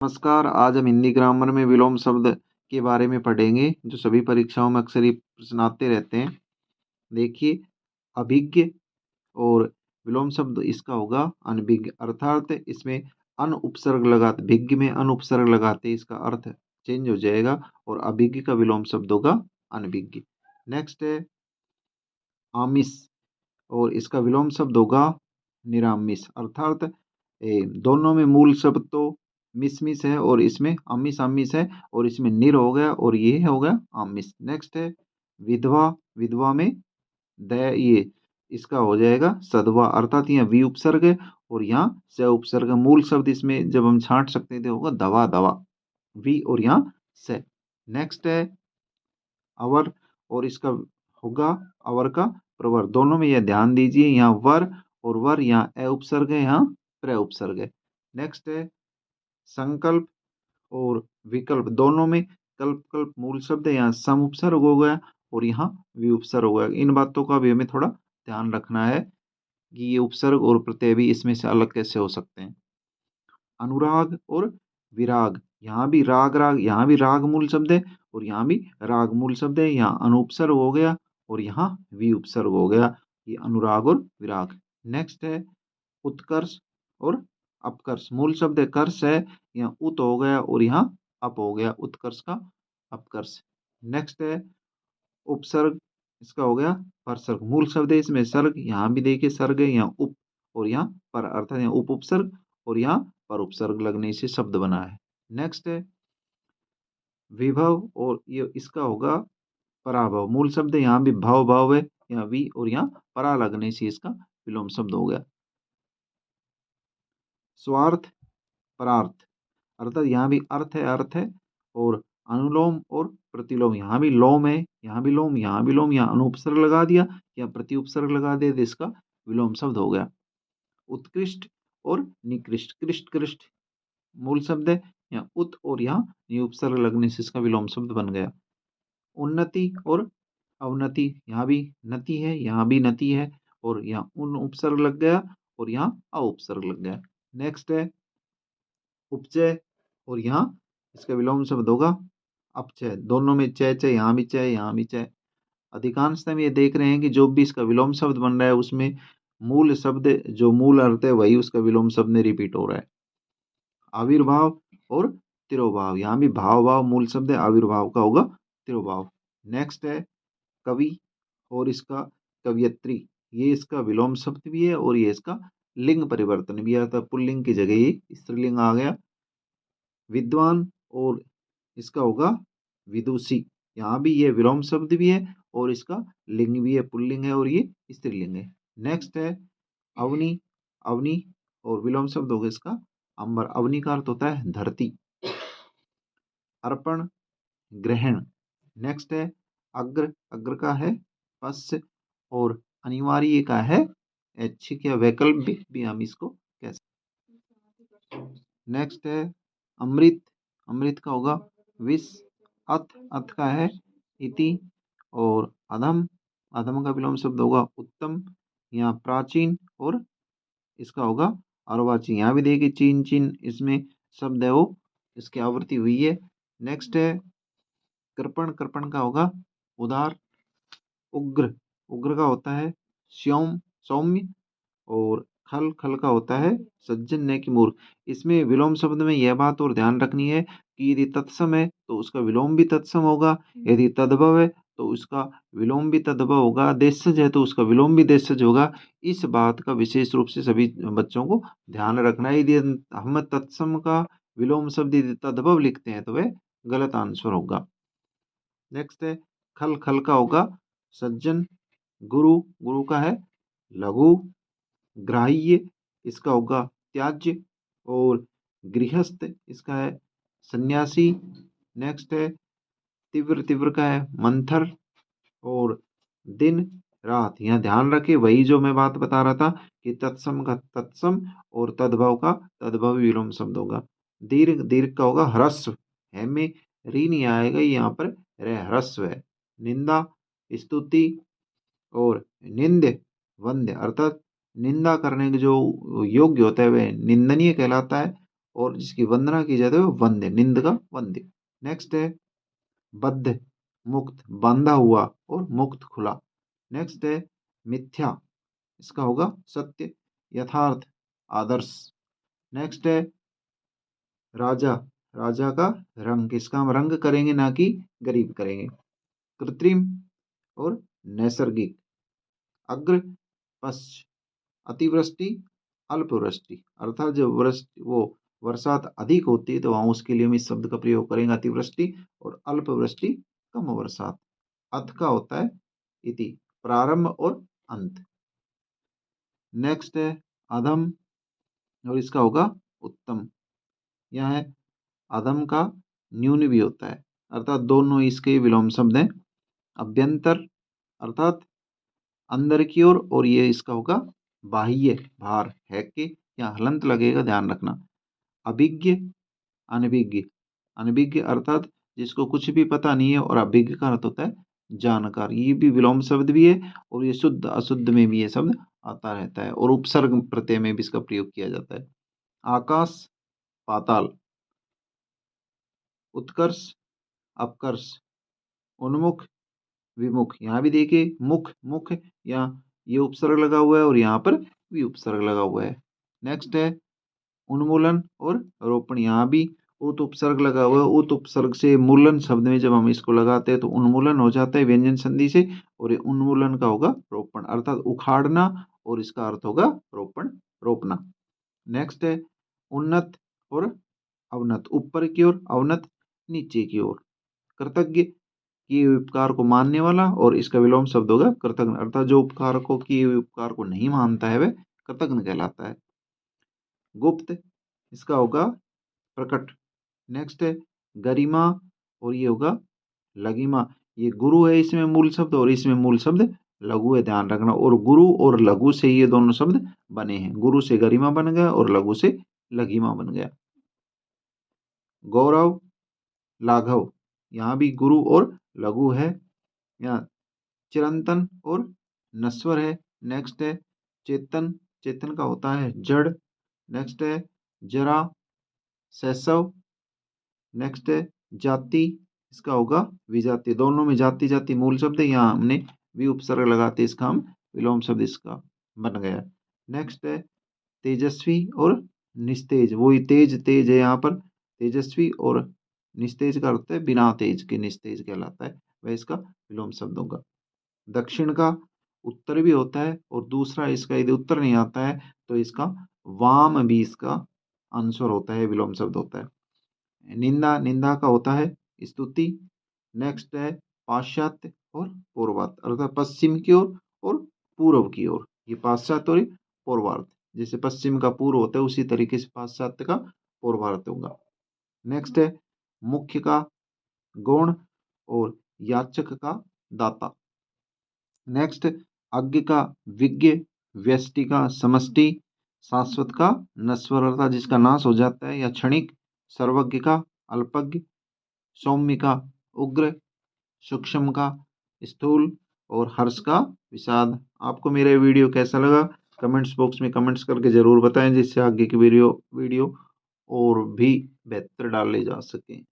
नमस्कार, आज हम हिंदी ग्रामर में विलोम शब्द के बारे में पढ़ेंगे, जो सभी परीक्षाओं में अक्सर ये प्रश्न आते रहते हैं। देखिए, अभिज्ञ और विलोम शब्द इसका होगा अनभिज्ञ, अर्थात इसमें अन उपसर्ग लगाते, भिज्ञ में अन उपसर्ग लगाते इसका अर्थ चेंज हो जाएगा और अभिज्ञ का विलोम शब्द होगा अनभिज्ञ। नेक्स्ट है आमिष और इसका विलोम शब्द होगा निरामिष, अर्थात दोनों में मूल शब्द तो मिस मिस है और इसमें आमिष आमिष है और इसमें निर हो गया और ये हो गया आमिष। नेक्स्ट है विधवा, विधवा में द ये इसका हो जाएगा सधवा, अर्थात यहाँ वी उपसर्ग है और यहाँ स उपसर्ग है। मूल शब्द इसमें जब हम छांट सकते थे होगा दवा दवा, वी और यहाँ से। नेक्स्ट है अवर और इसका होगा अवर का प्रवर, दोनों में यह ध्यान दीजिए, यहाँ वर और वर, यहाँ ए उपसर्ग है, यहाँ प्र उपसर्ग है। नेक्स्ट है संकल्प और विकल्प, दोनों में कल्प कल्प मूल शब्द है, यहाँ सम उपसर्ग हो गया और यहाँ वि उपसर्ग हो गया। इन बातों का भी हमें थोड़ा ध्यान रखना है कि ये उपसर्ग और प्रत्यय भी इसमें से अलग कैसे हो सकते हैं। अनुराग और विराग, यहाँ भी राग राग, यहाँ भी राग मूल शब्द है और यहाँ भी राग मूल शब्द है, यहाँ अनुपसर्ग हो गया और यहाँ वि उपसर्ग हो गया, ये अनुराग और विराग। नेक्स्ट है उत्कर्ष और अपकर्ष, मूल शब्द है कर्ष है, यहाँ उत हो गया और यहाँ अप हो गया, उत्कर्ष का अपकर्ष। नेक्स्ट है उपसर्ग, इसका हो गया परसर्ग, मूल शब्द है इसमें सर्ग, यहाँ भी देखिए सर्ग है, यहाँ उप और यहाँ पर, अर्थात यहाँ उप उपसर्ग और यहाँ पर उपसर्ग लगने से शब्द बना है। नेक्स्ट है विभव और ये इसका होगा पराभव, मूल शब्द है, यहाँ भी भाव भाव है, यहाँ वी और यहाँ परा लगने से इसका विलोम शब्द हो गया। स्वार्थ परार्थ, अर्थात यहाँ भी अर्थ है और अनुलोम और प्रतिलोम, यहाँ भी लोम है, यहाँ भी लोम, यहाँ भी लोम, यहाँ अनुपसर्ग लगा दिया या प्रति उपसर्ग लगा दिया तो इसका विलोम शब्द हो गया। उत्कृष्ट और निकृष्ट, कृष्ट कृष्ट मूल शब्द है, यहाँ उत और यहाँ उपसर्ग लगने से इसका विलोम शब्द बन गया। उन्नति और अवनति, यहाँ भी नति है, यहाँ भी नति है और यहाँ उन उपसर्ग लग गया और यहाँ अ उपसर्ग लग गया। नेक्स्ट है उपचय और यहाँ इसका विलोम शब्द होगा अपचय, दोनों में चय चय, यहाँ भी चय यहाँ भी चय। अधिकांश टाइम ये देख रहे हैं कि जो भी इसका विलोम शब्द बन रहा है उसमें मूल शब्द जो मूल अर्थ है वही उसका विलोम शब्द में रिपीट हो रहा है। आविर्भाव और तिरोभाव, यहाँ भी भाव भाव मूल शब्द है, आविर्भाव का होगा तिरोभाव। नेक्स्ट है कवि और इसका कवियत्री, ये इसका विलोम शब्द भी है और ये इसका लिंग परिवर्तन भी आता है, पुल्लिंग की जगह ये स्त्रीलिंग आ गया। विद्वान और इसका होगा विदुषी, यहाँ भी ये विलोम शब्द भी है और इसका लिंग भी है, पुल्लिंग है और ये स्त्रीलिंग है। नेक्स्ट है अवनी, अवनी और विलोम शब्द होगा इसका अंबर, अवनी का अर्थ होता है धरती। अर्पण ग्रहण। नेक्स्ट है अग्र, अग्र का है पश्च और अनिवार्य का है ऐच्छिक या वैकल्पिक भी हम इसको कह सकते। नेक्स्ट है अमृत, अमृत का होगा विष। अथ, अथ का है इति और अधम, अधम का विलोम शब्द होगा उत्तम, यहाँ प्राचीन और इसका होगा अर्वाचीन, यहाँ भी देखिए चीन चीन इसमें शब्द है वो इसकी आवृत्ति हुई है। नेक्स्ट है कृपण, कृपण का होगा उदार। उग्र, उग्र का होता है सौम्य, सौम्य और खल, खल का होता है सज्जन न कि मूर्ख। इसमें विलोम शब्द में यह बात और ध्यान रखनी है कि यदि तत्सम है तो उसका विलोम भी तत्सम होगा, यदि तद्भव है तो उसका विलोम भी तद्भव होगा, देशज है तो उसका विलोम भी देशज होगा। इस बात का विशेष रूप से सभी बच्चों को ध्यान रखना है। यदि हम तत्सम का विलोम शब्द यदि तद्भव लिखते हैं तो वह गलत आंसर होगा। नेक्स्ट है खल, खल का होगा सज्जन। गुरु, गुरु का है लघु। ग्राह्य इसका होगा त्याज्य और गृहस्थ इसका है सन्यासी। नेक्स्ट है तीव्र, तीव्र का है मंथर और दिन रात, यहाँ ध्यान रखे वही जो मैं बात बता रहा था कि तत्सम का तत्सम और तद्भव का तद्भव विलोम शब्द होगा। दीर्घ, दीर्घ का होगा ह्रस्व, है में री नहीं आएगा, यहाँ पर ह्रस्व है। निंदा स्तुति और निंद्य वंद्य, अर्थात निंदा करने के जो योग्य होता है वह निंदनीय कहलाता है और जिसकी वंदना की जाती है वो वंद्य, निंद का वंद्य। नेक्स्ट है बद्ध, मुक्त, बांधा हुआ और मुक्त, खुला। नेक्स्ट है मिथ्या, इसका होगा सत्य, यथार्थ, आदर्श। नेक्स्ट है राजा, राजा का रंग, इसका हम रंग करेंगे ना कि गरीब करेंगे। कृत्रिम और नैसर्गिक। अग्र, पश्च, अतिवृष्टि, अल्पवृष्टि, अर्थात जब वृष्टि वो बरसात अधिक होती है तो वहां उसके लिए हम इस शब्द का प्रयोग करेंगे अतिवृष्टि, और अल्पवृष्टि कम बरसात। अथ का होता है इति, प्रारंभ और अंत। नेक्स्ट है अधम, और इसका होगा उत्तम। यह है अधम का न्यून भी होता है, अर्थात दोनों इसके विलोम शब्द हैं। अभ्यंतर अर्थात अंदर की ओर, और ये इसका होगा बाह्य, बाहर है के, यहाँ हलंत लगेगा, ध्यान रखना। अभिज्ञ, अनभिज्ञ, अनभिज्ञ अर्थात जिसको कुछ भी पता नहीं है, और अभिज्ञ का अर्थ होता है जानकार। ये भी विलोम शब्द भी है, और ये शुद्ध अशुद्ध में भी ये शब्द आता रहता है, और उपसर्ग प्रत्यय में भी इसका प्रयोग किया जाता है। आकाश, पाताल। उत्कर्ष, अपकर्ष, उन्मुख, विमुख। यहाँ भी देखिए मुख, मुख, यहाँ ये उपसर्ग लगा हुआ है और यहाँ पर भी उपसर्ग लगा हुआ है। नेक्स्ट है उन्मूलन और रोपण, यहाँ भी उत उपसर्ग लगा हुआ है। उत उपसर्ग से मूलन शब्द में जब हम इसको लगाते हैं तो उन्मूलन हो जाता है व्यंजन संधि से, और ये उन्मूलन का होगा रोपण, अर्थात उखाड़ना, और इसका अर्थ होगा रोपण, रोपना। नेक्स्ट है उन्नत और अवनत, ऊपर की ओर, अवनत नीचे की ओर। कृतज्ञ, किए हुए उपकार को मानने वाला, और इसका विलोम शब्द होगा कृतज्ञ, अर्थात जो उपकार को, किए हुए उपकार को नहीं मानता है वह कृतज्ञ कहलाता है। गुप्त, इसका होगा प्रकट। नेक्स्ट है गरिमा, और ये होगा लघिमा। ये गुरु है इसमें मूल शब्द, और इसमें मूल शब्द लघु है, ध्यान रखना। और गुरु और लघु से ये दोनों शब्द बने हैं, गुरु से गरिमा बन गया और लघु से लघिमा बन गया। गौरव, लाघव, यहाँ भी गुरु और लघु है। यहाँ चिरंतन और नश्वर है। नेक्स्ट है चेतन, चेतन का होता है जड़। नेक्स्ट है जरा, शैशव। नेक्स्ट है जाति, इसका होगा विजाति। दोनों में जाति जाति मूल शब्द है, यहाँ हमने भी उपसर्ग लगाते इसका हम विलोम शब्द इसका बन गया। नेक्स्ट है तेजस्वी और निस्तेज, वही तेज, तेज है यहाँ पर तेजस्वी, और निस्तेज का अर्थ है बिना तेज के, निस्तेज कहलाता है, वह इसका विलोम शब्द होगा। दक्षिण का उत्तर भी होता है, और दूसरा इसका यदि उत्तर नहीं आता है तो इसका वाम भी इसका आंसर होता है, विलोम शब्द होता है। निंदा, निंदा का होता है स्तुति। नेक्स्ट है पाश्चात्य और पूर्वार्ध, अर्थात पश्चिम की ओर और पूर्व की ओर। ये पाश्चात्य और पूर्वार्ध, जैसे पश्चिम का पूर्व होता है उसी तरीके से पाश्चात्य का पूर्वार्ध होगा। नेक्स्ट है मुख्य का गौण और याचक का दाता। नेक्स्ट अज्ञ का विज्ञ, व्यष्टि का समष्टि, शाश्वत का नश्वर अर्थात जिसका नाश हो जाता है या क्षणिक, सर्वज्ञ का अल्पज्ञ, सौम्य का उग्र, सूक्ष्म का स्थूल, और हर्ष का विषाद। आपको मेरा वीडियो कैसा लगा कमेंट्स बॉक्स में कमेंट्स करके जरूर बताएं, जिससे आगे की वीडियो और भी बेहतर डाले जा सकें।